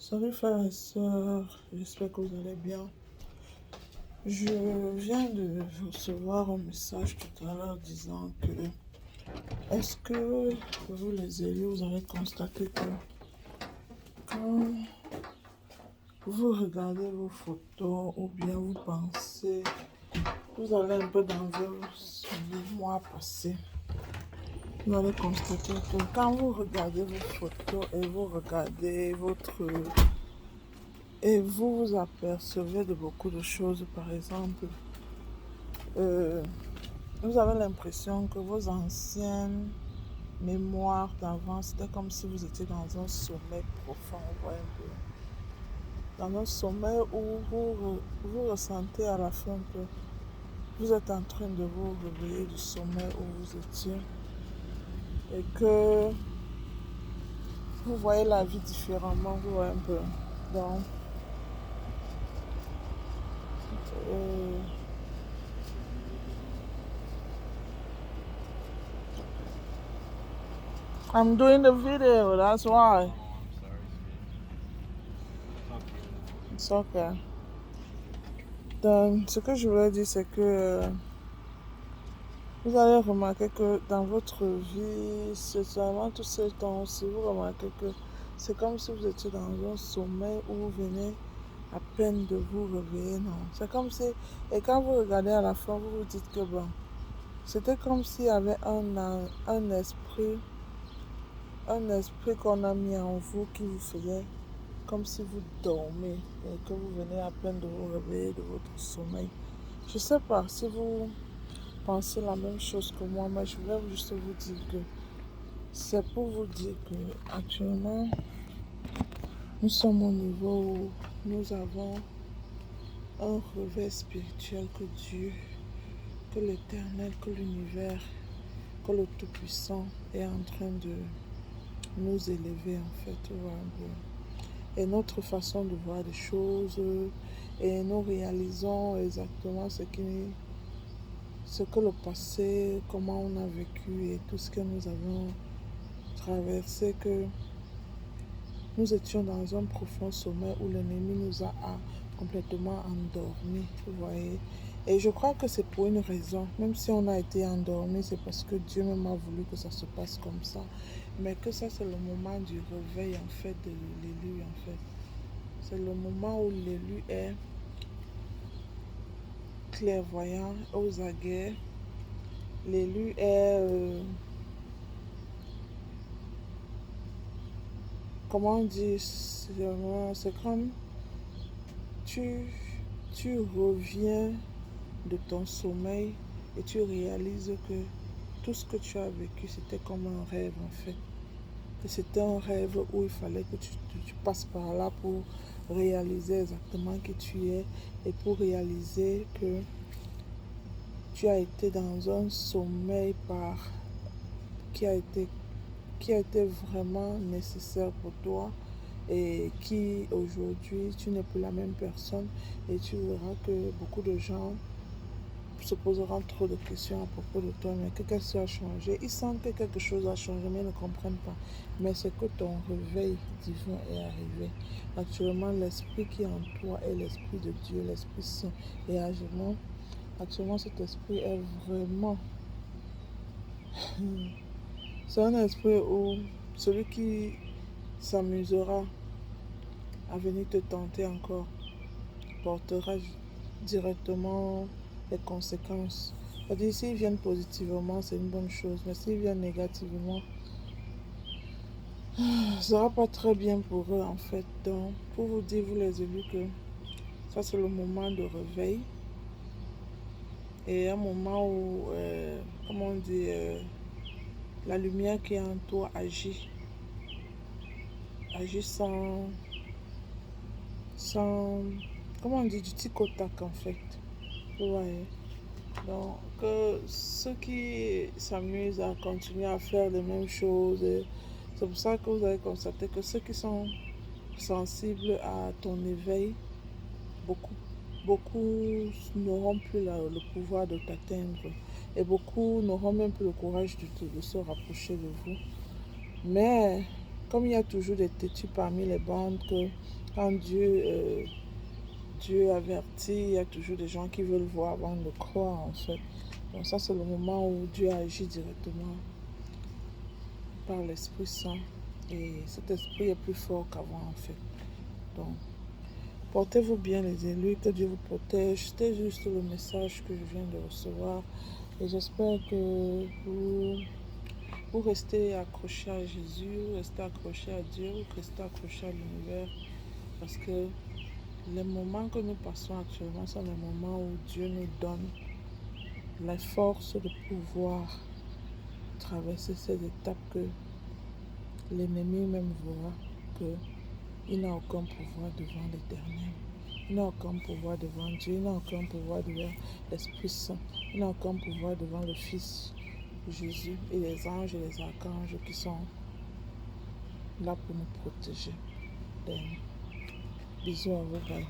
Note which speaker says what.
Speaker 1: Salut frères et sœurs, j'espère que vous allez bien. Je viens de recevoir un message tout à l'heure disant que est-ce que vous les élus, vous avez constaté que quand vous regardez vos photos ou bien vous pensez, vous allez un peu dans vos mois passés, vous allez constater que quand vous regardez vos photos et vous regardez votre et vous vous apercevez de beaucoup de choses, par exemple, euh, vous avez l'impression que vos anciennes mémoires d'avant, c'était comme si vous étiez dans un sommeil profond, vous voyez un peu. Dans un sommeil où vous ressentez à la fin que vous êtes en train de vous réveiller du sommeil où vous étiez et que vous voyez la vie différemment, vous voyez un peu. Donc, euh, I'm doing the video, that's why.
Speaker 2: I'm sorry, sweetie. Talk to you later.
Speaker 1: It's okay. Donc, ce que je voulais dire, c'est que vous allez remarquer que dans votre vie, c'est seulement tous ces temps-ci, vous remarquez que c'est comme si vous étiez dans un sommeil où vous venez à peine de vous réveiller, non. C'est comme si, et quand vous regardez à la fin, vous vous dites que bon, c'était comme s'il y avait un esprit qu'on a mis en vous qui vous faisait comme si vous dormez et que vous venez à peine de vous réveiller de votre sommeil. Je ne sais pas si vous pensez la même chose que moi, mais je voulais juste vous dire que c'est pour vous dire que actuellement nous sommes au niveau où nous avons un réveil spirituel que Dieu, que l'Éternel, que l'univers, que le Tout-Puissant est en train de nous élever en fait. Et notre façon de voir les choses et nous réalisons exactement ce que le passé, comment on a vécu et tout ce que nous avons traversé, que nous étions dans un profond sommeil où l'ennemi nous a complètement endormis, vous voyez. Et je crois que c'est pour une raison, même si on a été endormi, c'est parce que Dieu même a voulu que ça se passe comme ça. Mais que ça, c'est le moment du réveil, en fait, de l'élu, en fait. C'est le moment où l'élu est clairvoyant, aux aguets. L'élu est, comment on dit, c'est comme tu, tu reviens de ton sommeil et tu réalises que tout ce que tu as vécu, c'était comme un rêve en fait. Que c'était un rêve où il fallait que tu passes par là pour réaliser exactement qui tu es et pour réaliser que tu as été dans un sommeil qui a été, qui a été vraiment nécessaire pour toi et qui aujourd'hui tu n'es plus la même personne et tu verras que beaucoup de gens se poseront trop de questions à propos de toi, mais que qu'est-ce qui a changé? Ils sentent que quelque chose a changé, mais ils ne comprennent pas. Mais c'est que ton réveil divin est arrivé. Actuellement, l'esprit qui est en toi est l'esprit de Dieu, l'Esprit Saint. Et actuellement, cet esprit est vraiment... C'est un esprit où celui qui s'amusera à venir te tenter encore portera directement les conséquences. C'est-à-dire, s'ils viennent positivement, c'est une bonne chose, mais s'ils viennent négativement, ce ne sera pas très bien pour eux en fait. Donc, pour vous dire, vous les élus, que ça c'est le moment de réveil et un moment où, comment on dit, la lumière qui est en toi agit sans, comment on dit, du tic au tac en fait. Ouais. Donc, ceux qui s'amusent à continuer à faire les mêmes choses, c'est pour ça que vous avez constaté que ceux qui sont sensibles à ton éveil, beaucoup, beaucoup n'auront plus le pouvoir de t'atteindre et beaucoup n'auront même plus le courage de se rapprocher de vous. Mais comme il y a toujours des têtus parmi les bandes, que quand Dieu avertit, il y a toujours des gens qui veulent voir avant de croire en fait. Donc ça c'est le moment où Dieu agit directement par l'Esprit Saint. Et cet esprit est plus fort qu'avant en fait. Donc, portez-vous bien les élus, que Dieu vous protège. C'était juste le message que je viens de recevoir. Et j'espère que vous restez accrochés à Jésus, vous restez accrochés à Dieu, vous restez accrochés à l'univers. Parce que les moments que nous passons actuellement sont les moments où Dieu nous donne la force de pouvoir traverser ces étapes que l'ennemi même voit qu'il n'a aucun pouvoir devant l'Éternel. Il n'a aucun pouvoir devant Dieu, il n'a aucun pouvoir devant l'Esprit Saint, il n'a aucun pouvoir devant le Fils Jésus et les anges et les archanges qui sont là pour nous protéger. Bisous à vous, bye.